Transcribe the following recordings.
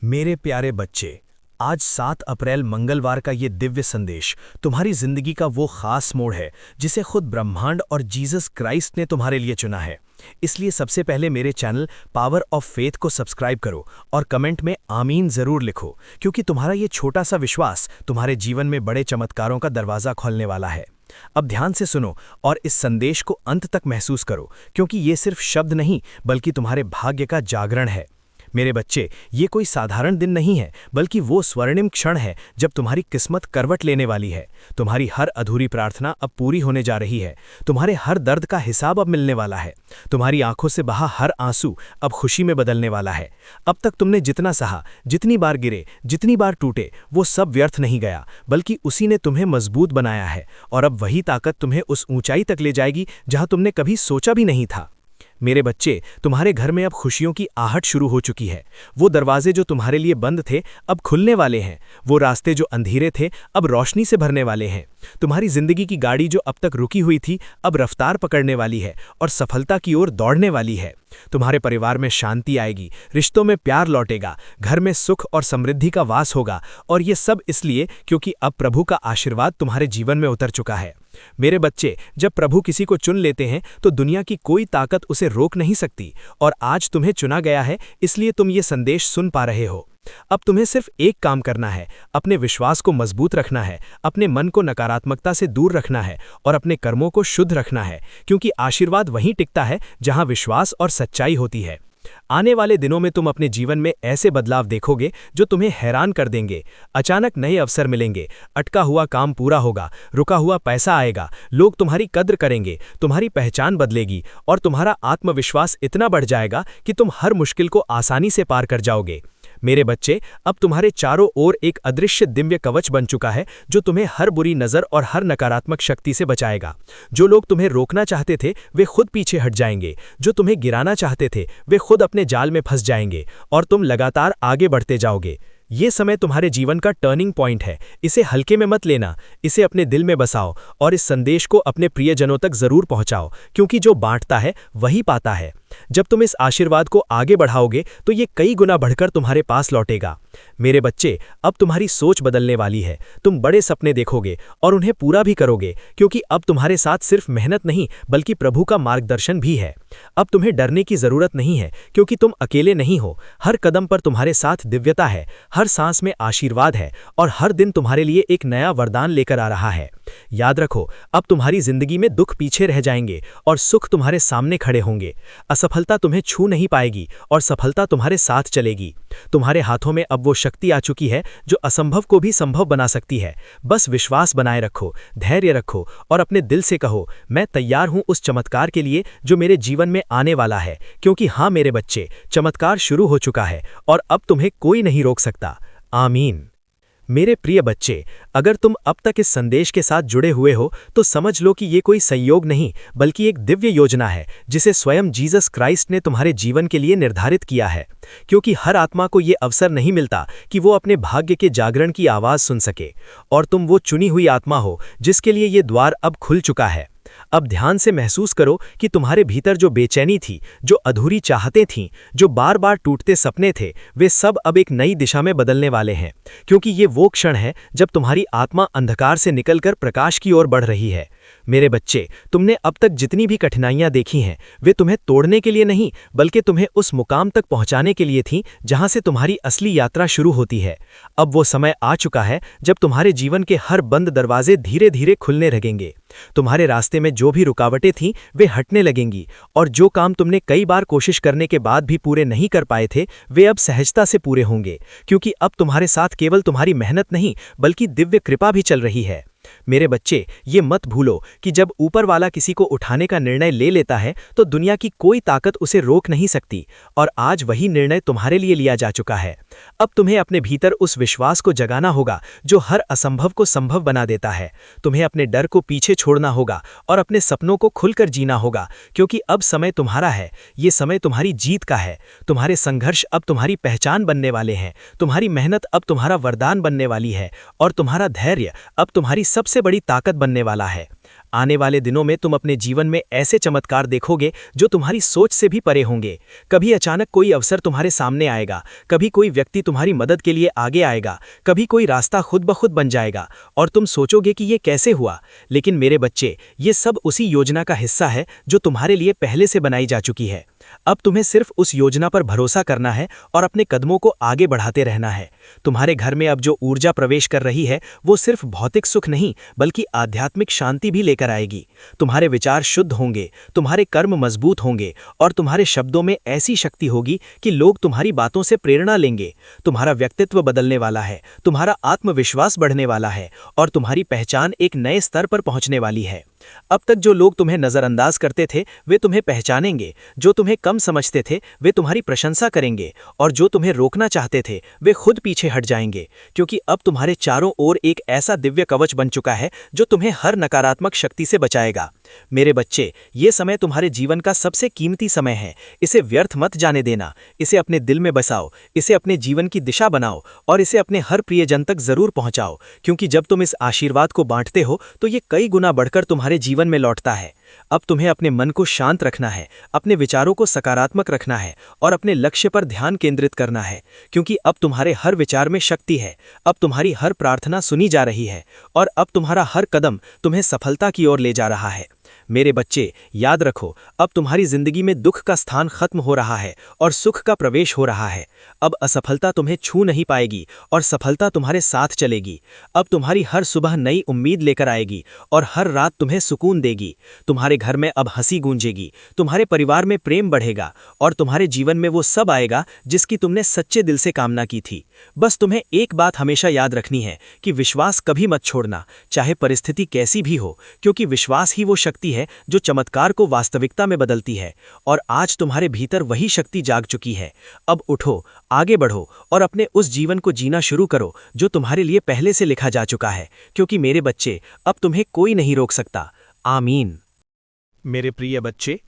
मेरे प्यारे बच्चे, आज 7 अप्रैल मंगलवार का ये दिव्य संदेश तुम्हारी जिंदगी का वो खास मोड़ है जिसे खुद ब्रह्मांड और जीसस क्राइस्ट ने तुम्हारे लिए चुना है। इसलिए सबसे पहले मेरे चैनल पावर ऑफ फेथ को सब्सक्राइब करो और कमेंट में आमीन जरूर लिखो, क्योंकि तुम्हारा ये छोटा सा विश्वास तुम्हारे जीवन में बड़े चमत्कारों का दरवाजा खोलने वाला है। अब ध्यान से सुनो और इस संदेश को अंत तक महसूस करो, क्योंकि ये सिर्फ शब्द नहीं बल्कि तुम्हारे भाग्य का जागरण है। मेरे बच्चे, ये कोई साधारण दिन नहीं है, बल्कि वो स्वर्णिम क्षण है जब तुम्हारी किस्मत करवट लेने वाली है। तुम्हारी हर अधूरी प्रार्थना अब पूरी होने जा रही है। तुम्हारे हर दर्द का हिसाब अब मिलने वाला है। तुम्हारी आंखों से बहा हर आंसू अब खुशी में बदलने वाला है। अब तक तुमने जितना सहा, जितनी बार गिरे, जितनी बार टूटे, वो सब व्यर्थ नहीं गया, बल्कि उसी ने तुम्हें मजबूत बनाया है। और अब वही ताकत तुम्हें उस ऊंचाई तक ले जाएगी जहां तुमने कभी सोचा भी नहीं था। मेरे बच्चे, तुम्हारे घर में अब खुशियों की आहट शुरू हो चुकी है। वो दरवाजे जो तुम्हारे लिए बंद थे अब खुलने वाले हैं। वो रास्ते जो अंधेरे थे अब रोशनी से भरने वाले हैं। तुम्हारी जिंदगी की गाड़ी जो अब तक रुकी हुई थी अब रफ्तार पकड़ने वाली है और सफलता की ओर दौड़ने वाली है। तुम्हारे परिवार में शांति आएगी, रिश्तों में प्यार लौटेगा, घर में सुख और समृद्धि का वास होगा। और ये सब इसलिए क्योंकि अब प्रभु का आशीर्वाद तुम्हारे जीवन में उतर चुका है। मेरे बच्चे, जब प्रभु किसी को चुन लेते हैं तो दुनिया की कोई ताकत उसे रोक नहीं सकती। और आज तुम्हें चुना गया है, इसलिए तुम ये संदेश सुन पा रहे हो। अब तुम्हें सिर्फ एक काम करना है, अपने विश्वास को मजबूत रखना है, अपने मन को नकारात्मकता से दूर रखना है और अपने कर्मों को शुद्ध रखना है, क्योंकि आशीर्वाद वहीं टिकता है जहां विश्वास और सच्चाई होती है। आने वाले दिनों में तुम अपने जीवन में ऐसे बदलाव देखोगे जो तुम्हें हैरान कर देंगे। अचानक नए अवसर मिलेंगे, अटका हुआ काम पूरा होगा, रुका हुआ पैसा आएगा, लोग तुम्हारी कद्र करेंगे, तुम्हारी पहचान बदलेगी और तुम्हारा आत्मविश्वास इतना बढ़ जाएगा कि तुम हर मुश्किल को आसानी से पार कर जाओगे। मेरे बच्चे, अब तुम्हारे चारों ओर एक अदृश्य दिव्य कवच बन चुका है जो तुम्हें हर बुरी नज़र और हर नकारात्मक शक्ति से बचाएगा। जो लोग तुम्हें रोकना चाहते थे वे खुद पीछे हट जाएंगे, जो तुम्हें गिराना चाहते थे वे खुद अपने जाल में फंस जाएंगे और तुम लगातार आगे बढ़ते जाओगे। ये समय तुम्हारे जीवन का टर्निंग पॉइंट है। इसे हल्के में मत लेना, इसे अपने दिल में बसाओ और इस संदेश को अपने प्रियजनों तक जरूर पहुंचाओ, क्योंकि जो बांटता है वही पाता है। जब तुम इस आशीर्वाद को आगे बढ़ाओगे तो ये कई गुना बढ़कर तुम्हारे पास लौटेगा। मेरे बच्चे, अब तुम्हारी सोच बदलने वाली है। तुम बड़े सपने देखोगे और उन्हें पूरा भी करोगे, क्योंकि अब तुम्हारे साथ सिर्फ मेहनत नहीं बल्कि प्रभु का मार्गदर्शन भी है। अब तुम्हें डरने की जरूरत नहीं है, क्योंकि तुम अकेले नहीं हो। हर कदम पर तुम्हारे साथ दिव्यता है, हर सांस में आशीर्वाद है और हर दिन तुम्हारे लिए एक नया वरदान लेकर आ रहा है। याद रखो, अब तुम्हारी जिंदगी में दुख पीछे रह जाएंगे और सुख तुम्हारे सामने खड़े होंगे। असफलता तुम्हें छू नहीं पाएगी और सफलता तुम्हारे साथ चलेगी। तुम्हारे हाथों में अब वो शक्ति आ चुकी है जो असंभव को भी संभव बना सकती है। बस विश्वास बनाए रखो, धैर्य रखो और अपने दिल से कहो, मैं तैयार हूं उस चमत्कार के लिए जो मेरे जीवन में आने वाला है। क्योंकि हाँ मेरे बच्चे, चमत्कार शुरू हो चुका है और अब तुम्हें कोई नहीं रोक सकता। आमीन। मेरे प्रिय बच्चे, अगर तुम अब तक इस संदेश के साथ जुड़े हुए हो तो समझ लो कि ये कोई संयोग नहीं बल्कि एक दिव्य योजना है जिसे स्वयं जीसस क्राइस्ट ने तुम्हारे जीवन के लिए निर्धारित किया है। क्योंकि हर आत्मा को ये अवसर नहीं मिलता कि वो अपने भाग्य के जागरण की आवाज़ सुन सके, और तुम वो चुनी हुई आत्मा हो जिसके लिए ये द्वार अब खुल चुका है। अब ध्यान से महसूस करो कि तुम्हारे भीतर जो बेचैनी थी, जो अधूरी चाहतें थीं, जो बार बार टूटते सपने थे, वे सब अब एक नई दिशा में बदलने वाले हैं। क्योंकि ये वो क्षण है जब तुम्हारी आत्मा अंधकार से निकलकर प्रकाश की ओर बढ़ रही है। मेरे बच्चे, तुमने अब तक जितनी भी कठिनाइयां देखी हैं वे तुम्हें तोड़ने के लिए नहीं बल्कि तुम्हें उस मुकाम तक पहुंचाने के लिए थीं जहां से तुम्हारी असली यात्रा शुरू होती है। अब वो समय आ चुका है जब तुम्हारे जीवन के हर बंद दरवाजे धीरे धीरे खुलने लगेंगे। तुम्हारे रास्ते में जो भी रुकावटें थीं वे हटने लगेंगी और जो काम तुमने कई बार कोशिश करने के बाद भी पूरे नहीं कर पाए थे वे अब सहजता से पूरे होंगे। क्योंकि अब तुम्हारे साथ केवल तुम्हारी मेहनत नहीं बल्कि दिव्य कृपा भी चल रही है। मेरे बच्चे, ये मत भूलो कि जब ऊपर वाला किसी को उठाने का निर्णय ले लेता है तो दुनिया की कोई ताकत उसे रोक नहीं सकती। और आज वही निर्णय तुम्हारे लिए लिया जा चुका है। अब तुम्हें अपने भीतर उस विश्वास को जगाना होगा जो हर असंभव को संभव बना देता है। तुम्हें अपने डर को पीछे छोड़ना होगा और अपने सपनों को खुलकर जीना होगा, क्योंकि अब समय तुम्हारा है। ये समय तुम्हारी जीत का है। तुम्हारे संघर्ष अब तुम्हारी पहचान बनने वाले हैं, तुम्हारी मेहनत अब तुम्हारा वरदान बनने वाली है और तुम्हारा धैर्य अब तुम्हारी सबसे बड़ी ताकत बनने वाला है। आने वाले दिनों में तुम अपने जीवन में ऐसे चमत्कार देखोगे जो तुम्हारी सोच से भी परे होंगे। कभी अचानक कोई अवसर तुम्हारे सामने आएगा, कभी कोई व्यक्ति तुम्हारी मदद के लिए आगे आएगा, कभी कोई रास्ता खुद ब खुद बन जाएगा और तुम सोचोगे कि ये कैसे हुआ। लेकिन मेरे बच्चे, ये सब उसी योजना का हिस्सा है जो तुम्हारे लिए पहले से बनाई जा चुकी है। अब तुम्हें सिर्फ उस योजना पर भरोसा करना है और अपने कदमों को आगे बढ़ाते रहना है। तुम्हारे घर में अब जो ऊर्जा प्रवेश कर रही है वो सिर्फ भौतिक सुख नहीं बल्कि आध्यात्मिक शांति भी लेकर आएगी। तुम्हारे विचार शुद्ध होंगे, तुम्हारे कर्म मजबूत होंगे और तुम्हारे शब्दों में ऐसी शक्ति होगी कि लोग तुम्हारी बातों से प्रेरणा लेंगे। तुम्हारा व्यक्तित्व बदलने वाला है, तुम्हारा आत्मविश्वास बढ़ने वाला है और तुम्हारी पहचान एक नए स्तर पर पहुंचने वाली है। अब तक जो लोग तुम्हें नजरअंदाज करते थे वे तुम्हें पहचानेंगे, जो तुम्हें कम समझते थे वे तुम्हारी प्रशंसा करेंगे और जो तुम्हें रोकना चाहते थे वे खुद पीछे हट जाएंगे, क्योंकि अब तुम्हारे चारों ओर एक ऐसा दिव्य कवच बन चुका है जो तुम्हें हर नकारात्मक शक्ति से बचाएगा। मेरे बच्चे, ये समय तुम्हारे जीवन का सबसे कीमती समय है। इसे व्यर्थ मत जाने देना। इसे अपने दिल में बसाओ, इसे अपने जीवन की दिशा बनाओ और इसे अपने हर प्रियजन तक जरूर पहुंचाओ, क्योंकि जब तुम इस आशीर्वाद को बांटते हो तो ये कई गुना बढ़कर तुम्हारे जीवन में लौटता है। अब तुम्हें अपने मन को शांत रखना है, अपने विचारों को सकारात्मक रखना है और अपने लक्ष्य पर ध्यान केंद्रित करना है, क्योंकि अब तुम्हारे हर विचार में शक्ति है। अब तुम्हारी हर प्रार्थना सुनी जा रही है और अब तुम्हारा हर कदम तुम्हें सफलता की ओर ले जा रहा है। मेरे बच्चे, याद रखो, अब तुम्हारी जिंदगी में दुख का स्थान खत्म हो रहा है और सुख का प्रवेश हो रहा है। अब असफलता तुम्हें छू नहीं पाएगी और सफलता तुम्हारे साथ चलेगी। अब तुम्हारी हर सुबह नई उम्मीद लेकर आएगी और हर रात तुम्हें सुकून देगी। तुम्हारे घर में अब हंसी गूंजेगी, तुम्हारे परिवार में प्रेम बढ़ेगा और तुम्हारे जीवन में वो सब आएगा जिसकी तुमने सच्चे दिल से कामना की थी। बस तुम्हें एक बात हमेशा याद रखनी है कि विश्वास कभी मत छोड़ना, चाहे परिस्थिति कैसी भी हो, क्योंकि विश्वास ही वो शक्ति है जो चमत्कार को वास्तविकता में बदलती है। और आज तुम्हारे भीतर वही शक्ति जाग चुकी है। अब उठो, आगे बढ़ो और अपने उस जीवन को जीना शुरू करो जो तुम्हारे लिए पहले से लिखा जा चुका है, क्योंकि मेरे बच्चे, अब तुम्हें कोई नहीं रोक सकता। आमीन। मेरे प्रिय बच्चे,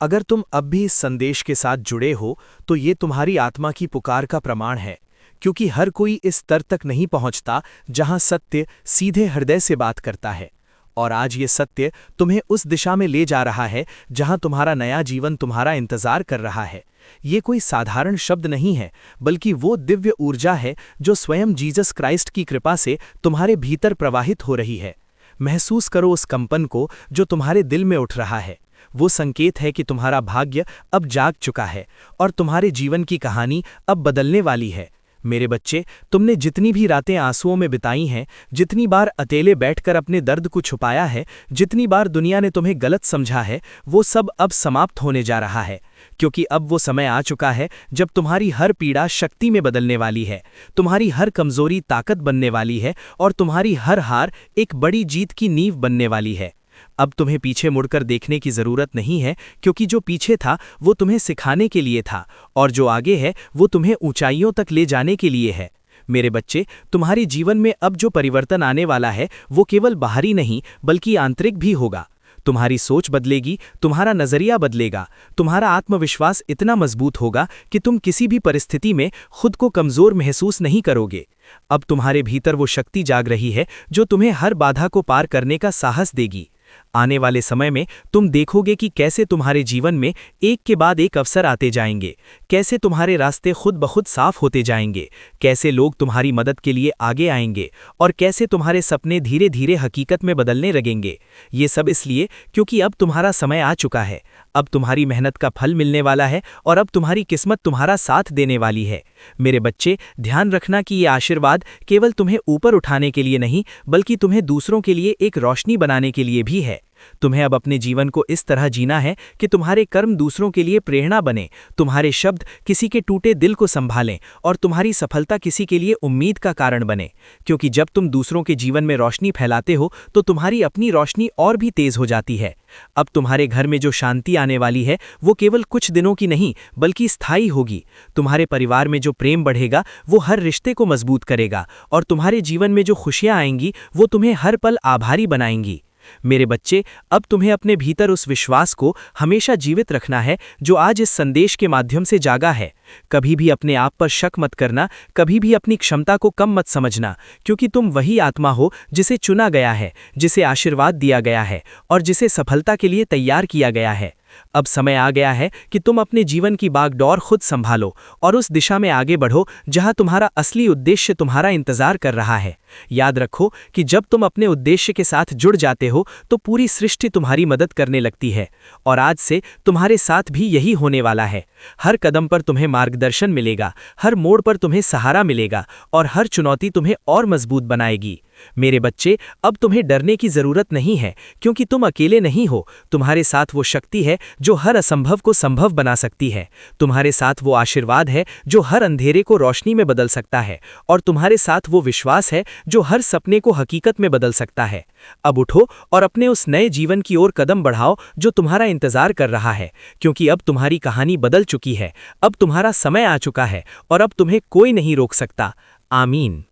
अगर तुम अब भी इस संदेश के साथ जुड़े हो तो ये तुम्हारी आत्मा की पुकार का प्रमाण है, क्योंकि हर कोई इस स्तर तक नहीं पहुंचता जहां सत्य सीधे हृदय से बात करता है। और आज ये सत्य तुम्हें उस दिशा में ले जा रहा है जहां तुम्हारा नया जीवन तुम्हारा इंतजार कर रहा है। ये कोई साधारण शब्द नहीं है, बल्कि वो दिव्य ऊर्जा है जो स्वयं जीसस क्राइस्ट की कृपा से तुम्हारे भीतर प्रवाहित हो रही है। महसूस करो उस कंपन को जो तुम्हारे दिल में उठ रहा है। वो संकेत है कि तुम्हारा भाग्य अब जाग चुका है और तुम्हारे जीवन की कहानी अब बदलने वाली है। मेरे बच्चे, तुमने जितनी भी रातें आंसुओं में बिताई हैं, जितनी बार अकेले बैठकर अपने दर्द को छुपाया है, जितनी बार दुनिया ने तुम्हें गलत समझा है, वो सब अब समाप्त होने जा रहा है, क्योंकि अब वो समय आ चुका है जब तुम्हारी हर पीड़ा शक्ति में बदलने वाली है, तुम्हारी हर कमजोरी ताकत बनने वाली है और तुम्हारी हर हार एक बड़ी जीत की नींव बनने वाली है। अब तुम्हें पीछे मुड़कर देखने की जरूरत नहीं है, क्योंकि जो पीछे था वो तुम्हें सिखाने के लिए था और जो आगे है वो तुम्हें ऊंचाइयों तक ले जाने के लिए है। मेरे बच्चे, तुम्हारे जीवन में अब जो परिवर्तन आने वाला है वो केवल बाहरी नहीं बल्कि आंतरिक भी होगा। तुम्हारी सोच बदलेगी, तुम्हारा नजरिया बदलेगा, तुम्हारा आत्मविश्वास इतना मजबूत होगा कि तुम किसी भी परिस्थिति में खुद को कमजोर महसूस नहीं करोगे। अब तुम्हारे भीतर वो शक्ति जाग रही है जो तुम्हें हर बाधा को पार करने का साहस देगी। आने वाले समय में तुम देखोगे कि कैसे तुम्हारे जीवन में एक के बाद एक अवसर आते जाएंगे, कैसे तुम्हारे रास्ते खुद ब खुद साफ होते जाएंगे, कैसे लोग तुम्हारी मदद के लिए आगे आएंगे और कैसे तुम्हारे सपने धीरे धीरे हकीकत में बदलने लगेंगे। ये सब इसलिए क्योंकि अब तुम्हारा समय आ चुका है। अब तुम्हारी मेहनत का फल मिलने वाला है और अब तुम्हारी किस्मत तुम्हारा साथ देने वाली है। मेरे बच्चे, ध्यान रखना कि ये आशीर्वाद केवल तुम्हें ऊपर उठाने के लिए नहीं बल्कि तुम्हें दूसरों के लिए एक रोशनी बनाने के लिए भी है। तुम्हें अब अपने जीवन को इस तरह जीना है कि तुम्हारे कर्म दूसरों के लिए प्रेरणा बने, तुम्हारे शब्द किसी के टूटे दिल को संभालें और तुम्हारी सफलता किसी के लिए उम्मीद का कारण बने, क्योंकि जब तुम दूसरों के जीवन में रोशनी फैलाते हो तो तुम्हारी अपनी रोशनी और भी तेज हो जाती है। अब तुम्हारे घर में जो शांति आने वाली है वो केवल कुछ दिनों की नहीं बल्कि स्थायी होगी। तुम्हारे परिवार में जो प्रेम बढ़ेगा वो हर रिश्ते को मजबूत करेगा और तुम्हारे जीवन में जो खुशियां आएंगी वो तुम्हें हर पल आभारी बनाएंगी। मेरे बच्चे, अब तुम्हें अपने भीतर उस विश्वास को हमेशा जीवित रखना है जो आज इस संदेश के माध्यम से जागा है। कभी भी अपने आप पर शक मत करना, कभी भी अपनी क्षमता को कम मत समझना, क्योंकि तुम वही आत्मा हो जिसे चुना गया है, जिसे आशीर्वाद दिया गया है और जिसे सफलता के लिए तैयार किया गया है। अब समय आ गया है कि तुम अपने जीवन की बागडोर खुद संभालो और उस दिशा में आगे बढ़ो जहां तुम्हारा असली उद्देश्य तुम्हारा इंतजार कर रहा है। याद रखो कि जब तुम अपने उद्देश्य के साथ जुड़ जाते हो तो पूरी सृष्टि तुम्हारी मदद करने लगती है, और आज से तुम्हारे साथ भी यही होने वाला है। हर कदम पर तुम्हें मार्गदर्शन मिलेगा, हर मोड़ पर तुम्हें सहारा मिलेगा और हर चुनौती तुम्हें और मजबूत बनाएगी। मेरे बच्चे, अब तुम्हें डरने की जरूरत नहीं है, क्योंकि तुम अकेले नहीं हो। तुम्हारे साथ वो शक्ति है जो हर असंभव को संभव बना सकती है। तुम्हारे साथ वो आशीर्वाद है जो हर अंधेरे को रोशनी में बदल सकता है, और तुम्हारे साथ वो विश्वास है जो हर सपने को हकीकत में बदल सकता है। अब उठो और अपने उस नए जीवन की ओर कदम बढ़ाओ जो तुम्हारा इंतजार कर रहा है, क्योंकि अब तुम्हारी कहानी बदल चुकी है। अब तुम्हारा समय आ चुका है और अब तुम्हें कोई नहीं रोक सकता। आमीन।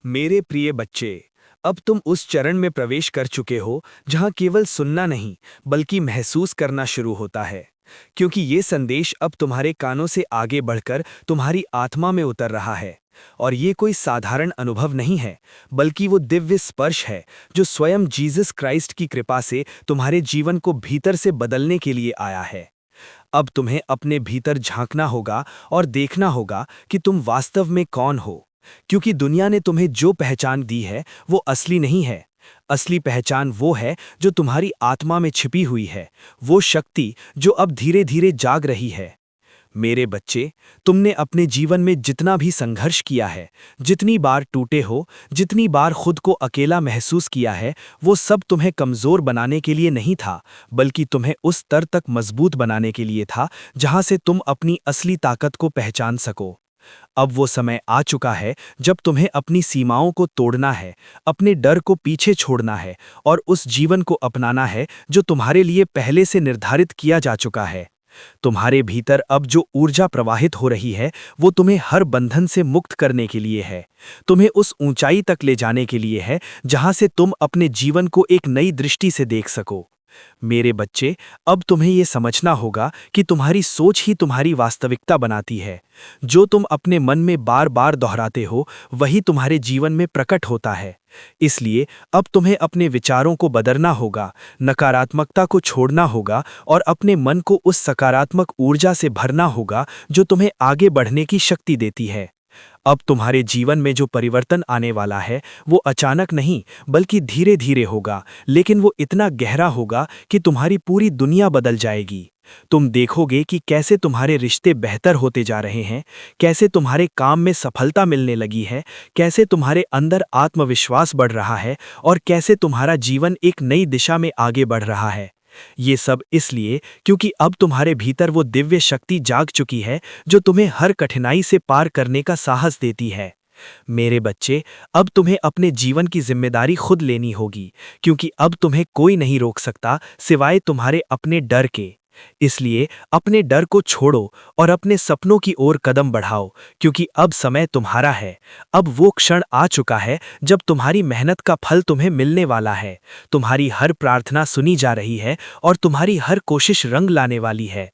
मेरे प्रिय बच्चे, अब तुम उस चरण में प्रवेश कर चुके हो जहां केवल सुनना नहीं बल्कि महसूस करना शुरू होता है, क्योंकि ये संदेश अब तुम्हारे कानों से आगे बढ़कर तुम्हारी आत्मा में उतर रहा है। और ये कोई साधारण अनुभव नहीं है, बल्कि वो दिव्य स्पर्श है जो स्वयं जीसस क्राइस्ट की कृपा से तुम्हारे जीवन को भीतर से बदलने के लिए आया है। अब तुम्हें अपने भीतर झांकना होगा और देखना होगा कि तुम वास्तव में कौन हो, क्योंकि दुनिया ने तुम्हें जो पहचान दी है वो असली नहीं है। असली पहचान वो है जो तुम्हारी आत्मा में छिपी हुई है, वो शक्ति जो अब धीरे धीरे जाग रही है। मेरे बच्चे, तुमने अपने जीवन में जितना भी संघर्ष किया है, जितनी बार टूटे हो, जितनी बार खुद को अकेला महसूस किया है, वो सब तुम्हें कमज़ोर बनाने के लिए नहीं था, बल्कि तुम्हें उस स्तर तक मजबूत बनाने के लिए था जहां से तुम अपनी असली ताकत को पहचान सको। अब वो समय आ चुका है जब तुम्हें अपनी सीमाओं को तोड़ना है, अपने डर को पीछे छोड़ना है और उस जीवन को अपनाना है जो तुम्हारे लिए पहले से निर्धारित किया जा चुका है। तुम्हारे भीतर अब जो ऊर्जा प्रवाहित हो रही है वो तुम्हें हर बंधन से मुक्त करने के लिए है, तुम्हें उस ऊंचाई तक ले जाने के लिए है जहां से तुम अपने जीवन को एक नई दृष्टि से देख सको। मेरे बच्चे, अब तुम्हें ये समझना होगा कि तुम्हारी सोच ही तुम्हारी वास्तविकता बनाती है। जो तुम अपने मन में बार बार दोहराते हो वही तुम्हारे जीवन में प्रकट होता है। इसलिए अब तुम्हें अपने विचारों को बदलना होगा, नकारात्मकता को छोड़ना होगा और अपने मन को उस सकारात्मक ऊर्जा से भरना होगा जो तुम्हें आगे बढ़ने की शक्ति देती है। अब तुम्हारे जीवन में जो परिवर्तन आने वाला है वो अचानक नहीं बल्कि धीरे धीरे होगा, लेकिन वो इतना गहरा होगा कि तुम्हारी पूरी दुनिया बदल जाएगी। तुम देखोगे कि कैसे तुम्हारे रिश्ते बेहतर होते जा रहे हैं, कैसे तुम्हारे काम में सफलता मिलने लगी है, कैसे तुम्हारे अंदर आत्मविश्वास बढ़ रहा है और कैसे तुम्हारा जीवन एक नई दिशा में आगे बढ़ रहा है। ये सब इसलिए क्योंकि अब तुम्हारे भीतर वो दिव्य शक्ति जाग चुकी है जो तुम्हें हर कठिनाई से पार करने का साहस देती है। मेरे बच्चे, अब तुम्हें अपने जीवन की जिम्मेदारी खुद लेनी होगी, क्योंकि अब तुम्हें कोई नहीं रोक सकता सिवाय तुम्हारे अपने डर के। इसलिए अपने डर को छोड़ो और अपने सपनों की ओर कदम बढ़ाओ, क्योंकि अब समय तुम्हारा है। अब वो क्षण आ चुका है जब तुम्हारी मेहनत का फल तुम्हें मिलने वाला है। तुम्हारी हर प्रार्थना सुनी जा रही है और तुम्हारी हर कोशिश रंग लाने वाली है।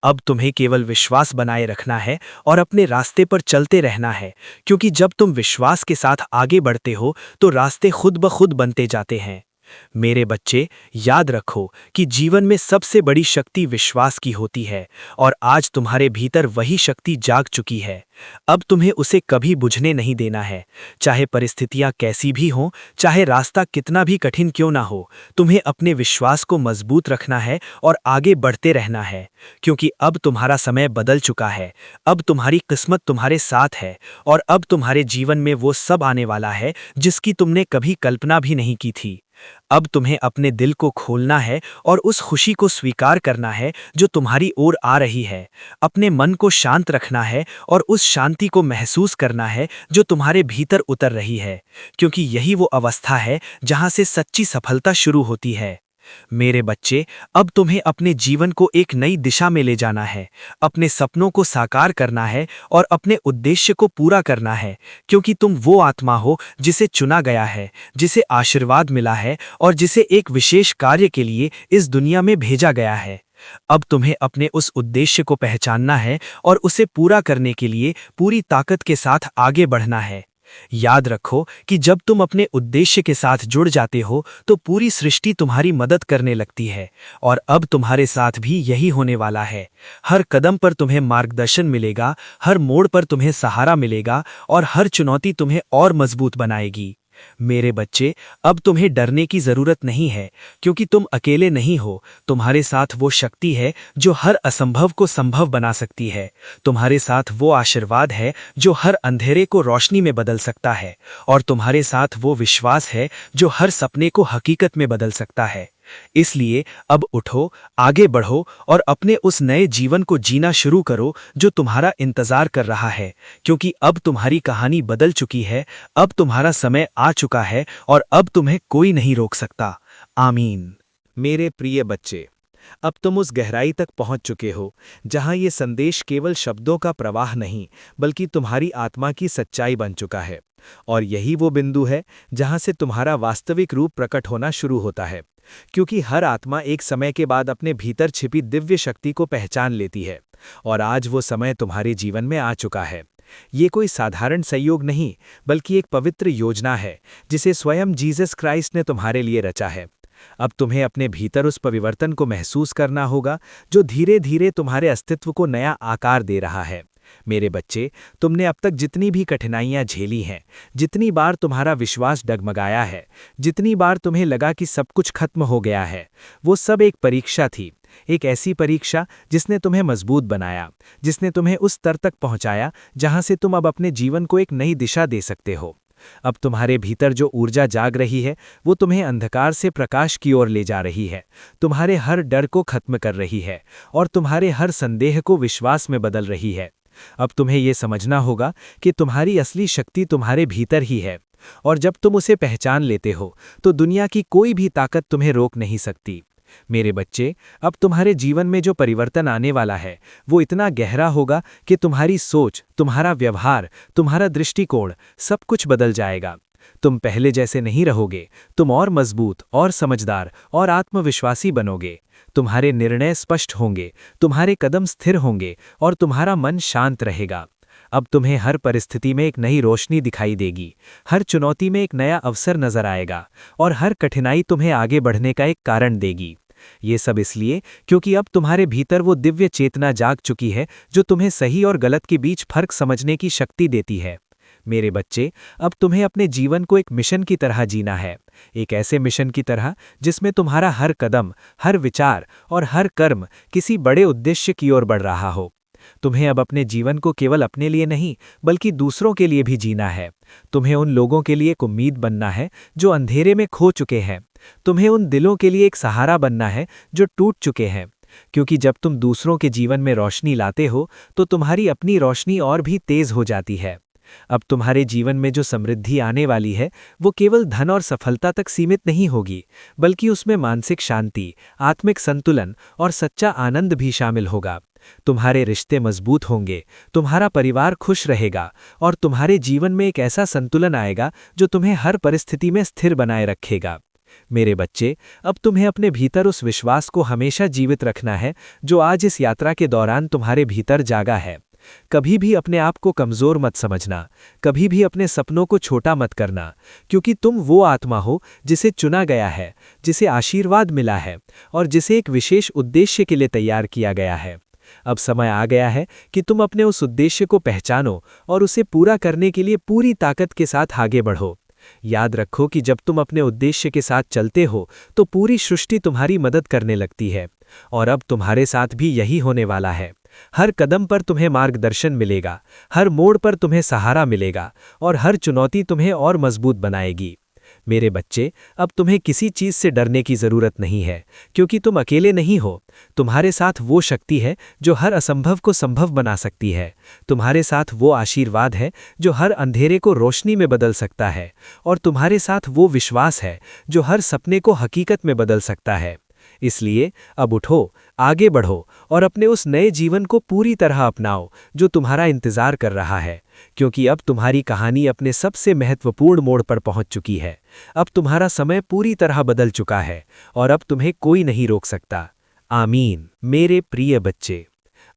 अब तुम्हें केवल विश्वास बनाए रखना है और अपने रास्ते पर चलते रहना है, क्योंकि जब तुम विश्वास के साथ आगे बढ़ते हो तो रास्ते खुद ब खुद बनते जाते हैं। मेरे बच्चे, याद रखो कि जीवन में सबसे बड़ी शक्ति विश्वास की होती है और आज तुम्हारे भीतर वही शक्ति जाग चुकी है। अब तुम्हें उसे कभी बुझने नहीं देना है। चाहे परिस्थितियां कैसी भी हों, चाहे रास्ता कितना भी कठिन क्यों ना हो, तुम्हें अपने विश्वास को मजबूत रखना है और आगे बढ़ते रहना है, क्योंकि अब तुम्हारा समय बदल चुका है। अब तुम्हारी किस्मत तुम्हारे साथ है और अब तुम्हारे जीवन में वो सब आने वाला है जिसकी तुमने कभी कल्पना भी नहीं की थी। अब तुम्हें अपने दिल को खोलना है और उस खुशी को स्वीकार करना है जो तुम्हारी ओर आ रही है। अपने मन को शांत रखना है और उस शांति को महसूस करना है जो तुम्हारे भीतर उतर रही है, क्योंकि यही वो अवस्था है जहां से सच्ची सफलता शुरू होती है। मेरे बच्चे, अब तुम्हें अपने जीवन को एक नई दिशा में ले जाना है, अपने सपनों को साकार करना है और अपने उद्देश्य को पूरा करना है, क्योंकि तुम वो आत्मा हो जिसे चुना गया है, जिसे आशीर्वाद मिला है और जिसे एक विशेष कार्य के लिए इस दुनिया में भेजा गया है। अब तुम्हें अपने उस उद्देश्य को पहचानना है और उसे पूरा करने के लिए पूरी ताकत के साथ आगे बढ़ना है। याद रखो कि जब तुम अपने उद्देश्य के साथ जुड़ जाते हो तो पूरी सृष्टि तुम्हारी मदद करने लगती है, और अब तुम्हारे साथ भी यही होने वाला है। हर कदम पर तुम्हें मार्गदर्शन मिलेगा, हर मोड़ पर तुम्हें सहारा मिलेगा और हर चुनौती तुम्हें और मजबूत बनाएगी। मेरे बच्चे, अब तुम्हें डरने की जरूरत नहीं है, क्योंकि तुम अकेले नहीं हो। तुम्हारे साथ वो शक्ति है जो हर असंभव को संभव बना सकती है। तुम्हारे साथ वो आशीर्वाद है जो हर अंधेरे को रोशनी में बदल सकता है, और तुम्हारे साथ वो विश्वास है जो हर सपने को हकीकत में बदल सकता है। इसलिए अब उठो, आगे बढ़ो और अपने उस नए जीवन को जीना शुरू करो जो तुम्हारा इंतजार कर रहा है, क्योंकि अब तुम्हारी कहानी बदल चुकी है, अब तुम्हारा समय आ चुका है और अब तुम्हें कोई नहीं रोक सकता। आमीन। मेरे प्रिय बच्चे, अब तुम उस गहराई तक पहुंच चुके हो जहां ये संदेश केवल शब्दों का प्रवाह नहीं बल्कि तुम्हारी आत्मा की सच्चाई बन चुका है। और यही वो बिंदु है जहां से तुम्हारा वास्तविक रूप प्रकट होना शुरू होता है, क्योंकि हर आत्मा एक समय के बाद अपने भीतर छिपी दिव्य शक्ति को पहचान लेती है, और आज वो समय तुम्हारे जीवन में आ चुका है। ये कोई साधारण संयोग नहीं, बल्कि एक पवित्र योजना है जिसे स्वयं जीसस क्राइस्ट ने तुम्हारे लिए रचा है। अब तुम्हें अपने भीतर उस परिवर्तन को महसूस करना होगा जो धीरे धीरे तुम्हारे अस्तित्व को नया आकार दे रहा है। मेरे बच्चे, तुमने अब तक जितनी भी कठिनाइयां झेली हैं, जितनी बार तुम्हारा विश्वास डगमगाया है, जितनी बार तुम्हें लगा कि सब कुछ खत्म हो गया है, वो सब एक परीक्षा थी। एक ऐसी परीक्षा जिसने तुम्हें मजबूत बनाया, जिसने तुम्हें उस स्तर तक पहुंचाया जहां से तुम अब अपने जीवन को एक नई दिशा दे सकते हो। अब तुम्हारे भीतर जो ऊर्जा जाग रही है वो तुम्हें अंधकार से प्रकाश की ओर ले जा रही है, तुम्हारे हर डर को खत्म कर रही है और तुम्हारे हर संदेह को विश्वास में बदल रही है। अब तुम्हें यह समझना होगा कि तुम्हारी असली शक्ति तुम्हारे भीतर ही है, और जब तुम उसे पहचान लेते हो तो दुनिया की कोई भी ताकत तुम्हें रोक नहीं सकती। मेरे बच्चे, अब तुम्हारे जीवन में जो परिवर्तन आने वाला है वो इतना गहरा होगा कि तुम्हारी सोच, तुम्हारा व्यवहार, तुम्हारा दृष्टिकोण सब कुछ बदल जाएगा। तुम पहले जैसे नहीं रहोगे, तुम और मजबूत और समझदार और आत्मविश्वासी बनोगे। तुम्हारे निर्णय स्पष्ट होंगे, तुम्हारे कदम स्थिर होंगे और तुम्हारा मन शांत रहेगा। अब तुम्हें हर परिस्थिति में एक नई रोशनी दिखाई देगी, हर चुनौती में एक नया अवसर नजर आएगा और हर कठिनाई तुम्हें आगे बढ़ने का एक कारण देगी। ये सब इसलिए क्योंकि अब तुम्हारे भीतर वो दिव्य चेतना जाग चुकी है जो तुम्हें सही और गलत के बीच फर्क समझने की शक्ति देती है। मेरे बच्चे, अब तुम्हें अपने जीवन को एक मिशन की तरह जीना है, एक ऐसे मिशन की तरह जिसमें तुम्हारा हर कदम, हर विचार और हर कर्म किसी बड़े उद्देश्य की ओर बढ़ रहा हो। तुम्हें अब अपने जीवन को केवल अपने लिए नहीं बल्कि दूसरों के लिए भी जीना है। तुम्हें उन लोगों के लिए एक उम्मीद बनना है जो अंधेरे में खो चुके हैं। तुम्हें उन दिलों के लिए एक सहारा बनना है जो टूट चुके हैं, क्योंकि जब तुम दूसरों के जीवन में रोशनी लाते हो तो तुम्हारी अपनी रोशनी और भी तेज हो जाती है। अब तुम्हारे जीवन में जो समृद्धि आने वाली है वो केवल धन और सफलता तक सीमित नहीं होगी, बल्कि उसमें मानसिक शांति, आत्मिक संतुलन और सच्चा आनंद भी शामिल होगा। तुम्हारे रिश्ते मजबूत होंगे, तुम्हारा परिवार खुश रहेगा और तुम्हारे जीवन में एक ऐसा संतुलन आएगा जो तुम्हें हर परिस्थिति में स्थिर बनाए रखेगा। मेरे बच्चे, अब तुम्हें अपने भीतर उस विश्वास को हमेशा जीवित रखना है जो आज इस यात्रा के दौरान तुम्हारे भीतर जागा है। कभी भी अपने आप को कमजोर मत समझना, कभी भी अपने सपनों को छोटा मत करना, क्योंकि तुम वो आत्मा हो जिसे चुना गया है, जिसे आशीर्वाद मिला है और जिसे एक विशेष उद्देश्य के लिए तैयार किया गया है। अब समय आ गया है कि तुम अपने उस उद्देश्य को पहचानो और उसे पूरा करने के लिए पूरी ताकत के साथ आगे बढ़ो। याद रखो कि जब तुम अपने उद्देश्य के साथ चलते हो तो पूरी सृष्टि तुम्हारी मदद करने लगती है, और अब तुम्हारे साथ भी यही होने वाला है। हर कदम पर तुम्हें मार्गदर्शन मिलेगा, हर मोड़ पर तुम्हें सहारा मिलेगा और हर चुनौती तुम्हें और मजबूत बनाएगी। मेरे बच्चे, अब तुम्हें किसी चीज से डरने की जरूरत नहीं है, क्योंकि तुम अकेले नहीं हो। तुम्हारे साथ वो शक्ति है जो हर असंभव को संभव बना सकती है। तुम्हारे साथ वो आशीर्वाद है जो हर अंधेरे को रोशनी में बदल सकता है, और तुम्हारे साथ वो विश्वास है जो हर सपने को हकीकत में बदल सकता है। इसलिए अब उठो, आगे बढ़ो और अपने उस नए जीवन को पूरी तरह अपनाओ जो तुम्हारा इंतजार कर रहा है, क्योंकि अब तुम्हारी कहानी अपने सबसे महत्वपूर्ण मोड़ पर पहुंच चुकी है। अब तुम्हारा समय पूरी तरह बदल चुका है और अब तुम्हें कोई नहीं रोक सकता। आमीन। मेरे प्रिय बच्चे,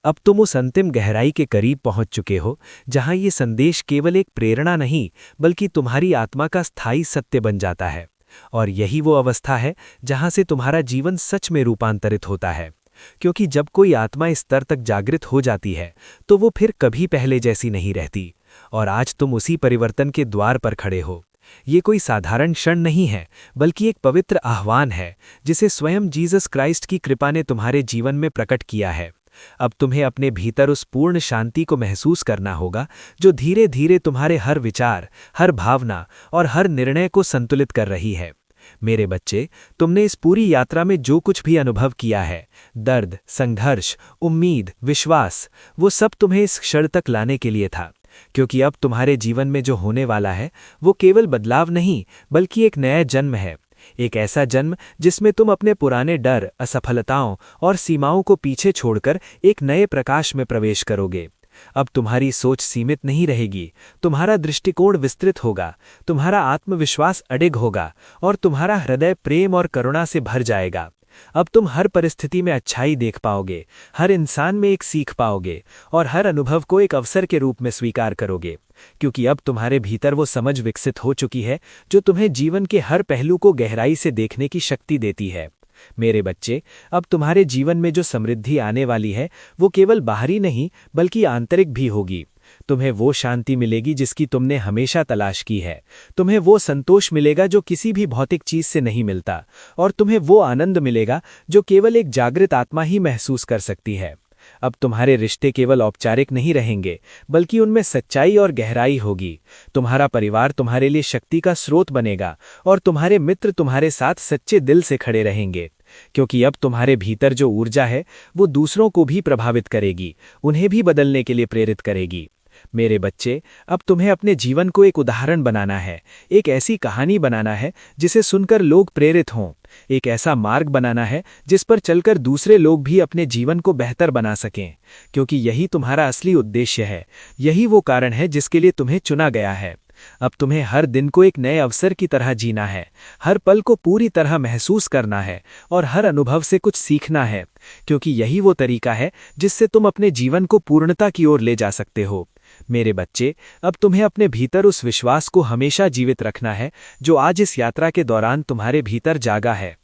अब तुम उस अंतिम गहराई के करीब पहुंच चुके हो जहां ये संदेश केवल एक प्रेरणा नहीं बल्कि तुम्हारी आत्मा का स्थायी सत्य बन जाता है। और यही वो अवस्था है जहां से तुम्हारा जीवन सच में रूपांतरित होता है, क्योंकि जब कोई आत्मा इस स्तर तक जागृत हो जाती है तो वो फिर कभी पहले जैसी नहीं रहती। और आज तुम उसी परिवर्तन के द्वार पर खड़े हो। ये कोई साधारण क्षण नहीं है, बल्कि एक पवित्र आह्वान है जिसे स्वयं जीसस क्राइस्ट की कृपा ने तुम्हारे जीवन में प्रकट किया है। अब तुम्हें अपने भीतर उस पूर्ण शांति को महसूस करना होगा जो धीरे धीरे तुम्हारे हर विचार, हर भावना और हर निर्णय को संतुलित कर रही है। मेरे बच्चे, तुमने इस पूरी यात्रा में जो कुछ भी अनुभव किया है, दर्द, संघर्ष, उम्मीद, विश्वास, वो सब तुम्हें इस क्षण तक लाने के लिए था। क्योंकि अब तुम्हारे जीवन में जो होने वाला है वो केवल बदलाव नहीं बल्कि एक नया जन्म है। एक ऐसा जन्म जिसमें तुम अपने पुराने डर, असफलताओं और सीमाओं को पीछे छोड़कर एक नए प्रकाश में प्रवेश करोगे। अब तुम्हारी सोच सीमित नहीं रहेगी, तुम्हारा दृष्टिकोण विस्तृत होगा, तुम्हारा आत्मविश्वास अडिग होगा और तुम्हारा हृदय प्रेम और करुणा से भर जाएगा। अब तुम हर परिस्थिति में अच्छाई देख पाओगे, हर इंसान में एक सीख पाओगे और हर अनुभव को एक अवसर के रूप में स्वीकार करोगे, क्योंकि अब तुम्हारे भीतर वो समझ विकसित हो चुकी है जो तुम्हें जीवन के हर पहलू को गहराई से देखने की शक्ति देती है। मेरे बच्चे, अब तुम्हारे जीवन में जो समृद्धि आने वाली है वो केवल बाहरी नहीं बल्कि आंतरिक भी होगी। तुम्हें वो शांति मिलेगी जिसकी तुमने हमेशा तलाश की है, तुम्हें वो संतोष मिलेगा जो किसी भी भौतिक चीज से नहीं मिलता, और तुम्हें वो आनंद मिलेगा जो केवल एक जागृत आत्मा ही महसूस कर सकती है। अब तुम्हारे रिश्ते केवल औपचारिक नहीं रहेंगे बल्कि उनमें सच्चाई और गहराई होगी। तुम्हारा परिवार तुम्हारे लिए शक्ति का स्रोत बनेगा और तुम्हारे मित्र तुम्हारे साथ सच्चे दिल से खड़े रहेंगे, क्योंकि अब तुम्हारे भीतर जो ऊर्जा है वो दूसरों को भी प्रभावित करेगी, उन्हें भी बदलने के लिए प्रेरित करेगी। मेरे बच्चे, अब तुम्हें अपने जीवन को एक उदाहरण बनाना है, एक ऐसी कहानी बनाना है जिसे सुनकर लोग प्रेरित हों, एक ऐसा मार्ग बनाना है जिस पर चलकर दूसरे लोग भी अपने जीवन को बेहतर बना सकें, क्योंकि यही तुम्हारा असली उद्देश्य है, यही वो कारण है जिसके लिए तुम्हें चुना गया है। अब तुम्हें हर दिन को एक नए अवसर की तरह जीना है, हर पल को पूरी तरह महसूस करना है और हर अनुभव से कुछ सीखना है, क्योंकि यही वो तरीका है जिससे तुम अपने जीवन को पूर्णता की ओर ले जा सकते हो। मेरे बच्चे, अब तुम्हें अपने भीतर उस विश्वास को हमेशा जीवित रखना है जो आज इस यात्रा के दौरान तुम्हारे भीतर जागा है।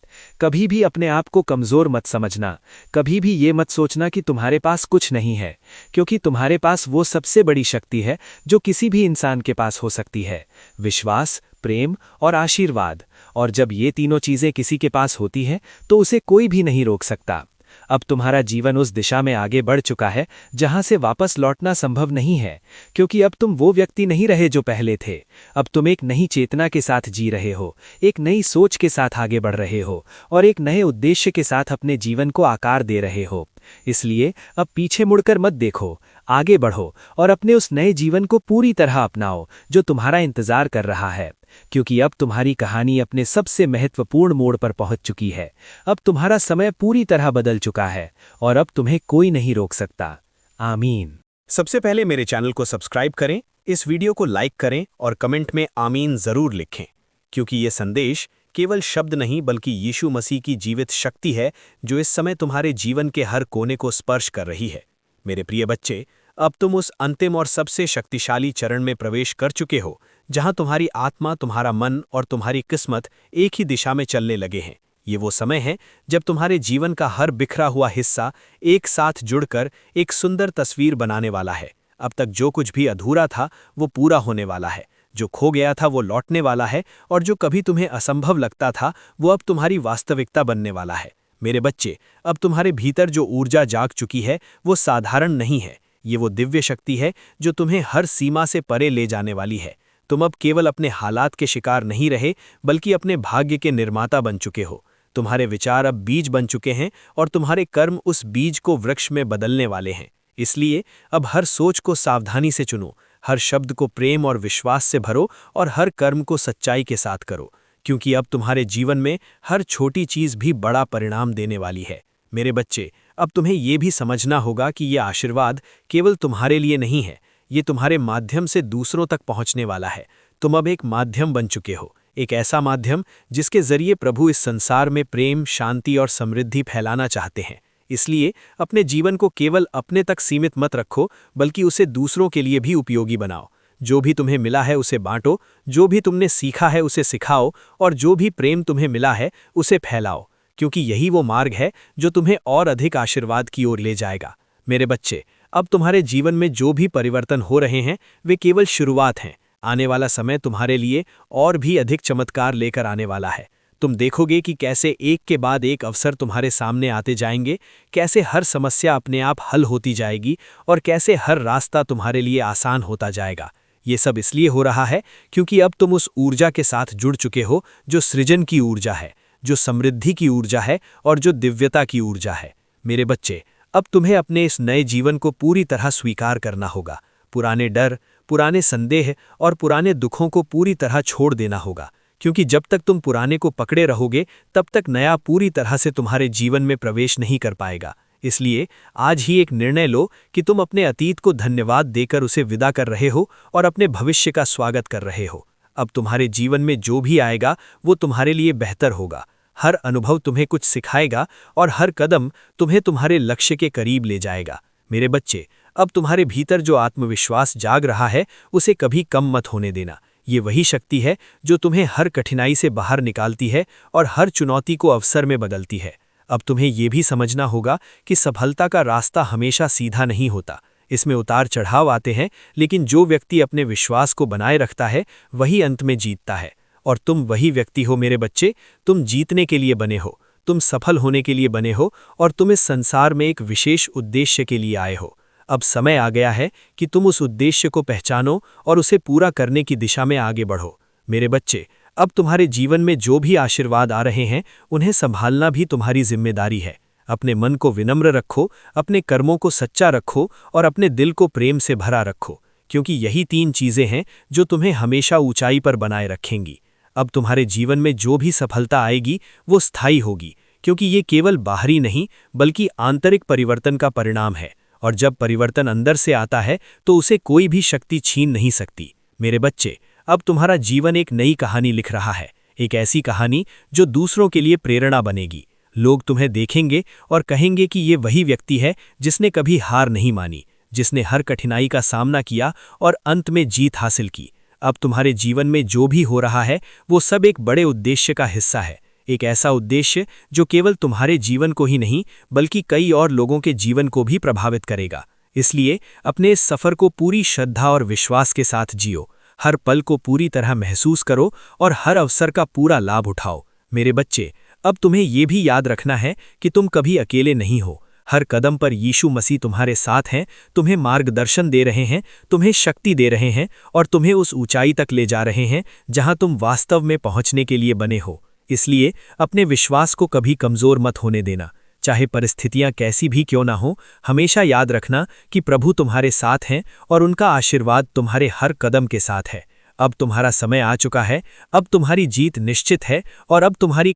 कभी भी अपने आप को कमजोर मत समझना, कभी भी ये मत सोचना कि तुम्हारे पास कुछ नहीं है, क्योंकि तुम्हारे पास वो सबसे बड़ी शक्ति है जो किसी भी इंसान के पास हो सकती है: विश्वास, प्रेम और आशीर्वाद। और जब ये तीनों चीजें किसी के पास होती हैं तो उसे कोई भी नहीं रोक सकता। अब तुम्हारा जीवन उस दिशा में आगे बढ़ चुका है जहां से वापस लौटना संभव नहीं है, क्योंकि अब तुम वो व्यक्ति नहीं रहे जो पहले थे। अब तुम एक नई चेतना के साथ जी रहे हो, एक नई सोच के साथ आगे बढ़ रहे हो और एक नए उद्देश्य के साथ अपने जीवन को आकार दे रहे हो। इसलिए अब पीछे मुड़कर मत देखो, आगे बढ़ो और अपने उस नए जीवन को पूरी तरह अपनाओ जो तुम्हारा इंतजार कर रहा है, क्योंकि अब तुम्हारी कहानी अपने सबसे महत्वपूर्ण मोड़ पर पहुंच चुकी है। अब तुम्हारा समय पूरी तरह बदल चुका है और अब तुम्हें कोई नहीं रोक सकता। आमीन। सबसे पहले मेरे चैनल को सब्सक्राइब करें, इस वीडियो को लाइक करें और कमेंट में आमीन जरूर लिखें, क्योंकि ये संदेश केवल शब्द नहीं बल्कि यीशु मसीह की जीवित शक्ति है जो इस समय तुम्हारे जीवन के हर कोने को स्पर्श कर रही है। मेरे प्रिय बच्चे, अब तुम उस अंतिम और सबसे शक्तिशाली चरण में प्रवेश कर चुके हो जहां तुम्हारी आत्मा, तुम्हारा मन और तुम्हारी किस्मत एक ही दिशा में चलने लगे हैं। ये वो समय है जब तुम्हारे जीवन का हर बिखरा हुआ हिस्सा एक साथ जुड़कर एक सुंदर तस्वीर बनाने वाला है। अब तक जो कुछ भी अधूरा था वो पूरा होने वाला है, जो खो गया था वो लौटने वाला है और जो कभी तुम्हें असंभव लगता था वो अब तुम्हारी वास्तविकता बनने वाला है। मेरे बच्चे, अब तुम्हारे भीतर जो ऊर्जा जाग चुकी है वो साधारण नहीं है, ये वो दिव्य शक्ति है जो तुम्हें हर सीमा से परे ले जाने वाली है। तुम अब केवल अपने हालात के शिकार नहीं रहे बल्कि अपने भाग्य के निर्माता बन चुके हो। तुम्हारे विचार अब बीज बन चुके हैं और तुम्हारे कर्म उस बीज को वृक्ष में बदलने वाले हैं। इसलिए अब हर सोच को सावधानी से चुनो, हर शब्द को प्रेम और विश्वास से भरो और हर कर्म को सच्चाई के साथ करो, क्योंकि अब तुम्हारे जीवन में हर छोटी चीज भी बड़ा परिणाम देने वाली है। मेरे बच्चे, अब तुम्हें ये भी समझना होगा कि ये आशीर्वाद केवल तुम्हारे लिए नहीं है, ये तुम्हारे माध्यम से दूसरों तक पहुंचने वाला है। तुम अब एक माध्यम बन चुके हो, एक ऐसा माध्यम जिसके जरिए प्रभु इस संसार में प्रेम, शांति और समृद्धि फैलाना चाहते हैं। इसलिए अपने जीवन को केवल अपने तक सीमित मत रखो, बल्कि उसे दूसरों के लिए भी उपयोगी बनाओ। जो भी तुम्हें मिला है उसे बांटो, जो भी तुमने सीखा है उसे सिखाओ और जो भी प्रेम तुम्हें मिला है उसे फैलाओ, क्योंकि यही वो मार्ग है जो तुम्हें और अधिक आशीर्वाद की ओर ले जाएगा। मेरे बच्चे, अब तुम्हारे जीवन में जो भी परिवर्तन हो रहे हैं वे केवल शुरुआत हैं। आने वाला समय तुम्हारे लिए और भी अधिक चमत्कार लेकर आने वाला है। तुम देखोगे कि कैसे एक के बाद एक अवसर तुम्हारे सामने आते जाएंगे, कैसे हर समस्या अपने आप हल होती जाएगी और कैसे हर रास्ता तुम्हारे लिए आसान होता जाएगा। ये सब इसलिए हो रहा है क्योंकि अब तुम उस ऊर्जा के साथ जुड़ चुके हो जो सृजन की ऊर्जा है, जो समृद्धि की ऊर्जा है और जो दिव्यता की ऊर्जा है। मेरे बच्चे, अब तुम्हें अपने इस नए जीवन को पूरी तरह स्वीकार करना होगा। पुराने डर, पुराने संदेह और पुराने दुखों को पूरी तरह छोड़ देना होगा, क्योंकि जब तक तुम पुराने को पकड़े रहोगे तब तक नया पूरी तरह से तुम्हारे जीवन में प्रवेश नहीं कर पाएगा। इसलिए आज ही एक निर्णय लो कि तुम अपने अतीत को धन्यवाद देकर उसे विदा कर रहे हो और अपने भविष्य का स्वागत कर रहे हो। अब तुम्हारे जीवन में जो भी आएगा वो तुम्हारे लिए बेहतर होगा। हर अनुभव तुम्हें कुछ सिखाएगा और हर कदम तुम्हें तुम्हारे लक्ष्य के करीब ले जाएगा। मेरे बच्चे, अब तुम्हारे भीतर जो आत्मविश्वास जाग रहा है उसे कभी कम मत होने देना। ये वही शक्ति है जो तुम्हें हर कठिनाई से बाहर निकालती है और हर चुनौती को अवसर में बदलती है। अब तुम्हें ये भी समझना होगा कि सफलता का रास्ता हमेशा सीधा नहीं होता, इसमें उतार चढ़ाव आते हैं, लेकिन जो व्यक्ति अपने विश्वास को बनाए रखता है वही अंत में जीतता है। और तुम वही व्यक्ति हो मेरे बच्चे, तुम जीतने के लिए बने हो, तुम सफल होने के लिए बने हो और तुम इस संसार में एक विशेष उद्देश्य के लिए आए हो। अब समय आ गया है कि तुम उस उद्देश्य को पहचानो और उसे पूरा करने की दिशा में आगे बढ़ो। मेरे बच्चे, अब तुम्हारे जीवन में जो भी आशीर्वाद आ रहे हैं उन्हें संभालना भी तुम्हारी जिम्मेदारी है। अपने मन को विनम्र रखो, अपने कर्मों को सच्चा रखो और अपने दिल को प्रेम से भरा रखो, क्योंकि यही 3 चीजें हैं जो तुम्हें हमेशा ऊंचाई पर बनाए रखेंगी। अब तुम्हारे जीवन में जो भी सफलता आएगी वो स्थायी होगी, क्योंकि ये केवल बाहरी नहीं बल्कि आंतरिक परिवर्तन का परिणाम है, और जब परिवर्तन अंदर से आता है तो उसे कोई भी शक्ति छीन नहीं सकती। मेरे बच्चे, अब तुम्हारा जीवन एक नई कहानी लिख रहा है, एक ऐसी कहानी जो दूसरों के लिए प्रेरणा बनेगी। लोग तुम्हें देखेंगे और कहेंगे कि ये वही व्यक्ति है जिसने कभी हार नहीं मानी, जिसने हर कठिनाई का सामना किया और अंत में जीत हासिल की। अब तुम्हारे जीवन में जो भी हो रहा है वो सब एक बड़े उद्देश्य का हिस्सा है, एक ऐसा उद्देश्य जो केवल तुम्हारे जीवन को ही नहीं बल्कि कई और लोगों के जीवन को भी प्रभावित करेगा। इसलिए अपने इस सफर को पूरी श्रद्धा और विश्वास के साथ जियो, हर पल को पूरी तरह महसूस करो और हर अवसर का पूरा लाभ उठाओ। मेरे बच्चे, अब तुम्हें ये भी याद रखना है कि तुम कभी अकेले नहीं हो। हर कदम पर यीशु मसीह तुम्हारे साथ हैं, तुम्हें मार्गदर्शन दे रहे हैं, तुम्हें शक्ति दे रहे हैं और तुम्हें उस ऊंचाई तक ले जा रहे हैं जहां तुम वास्तव में पहुंचने के लिए बने हो। इसलिए अपने विश्वास को कभी कमजोर मत होने देना। चाहे परिस्थितियां कैसी भी क्यों ना हो, हमेशा याद रखना कि प्रभु तुम्हारे साथ हैं और उनका आशीर्वाद तुम्हारे हर कदम के साथ है। अब तुम्हारा समय आ चुका है, अब तुम्हारी जीत निश्चित है और अब तुम्हारी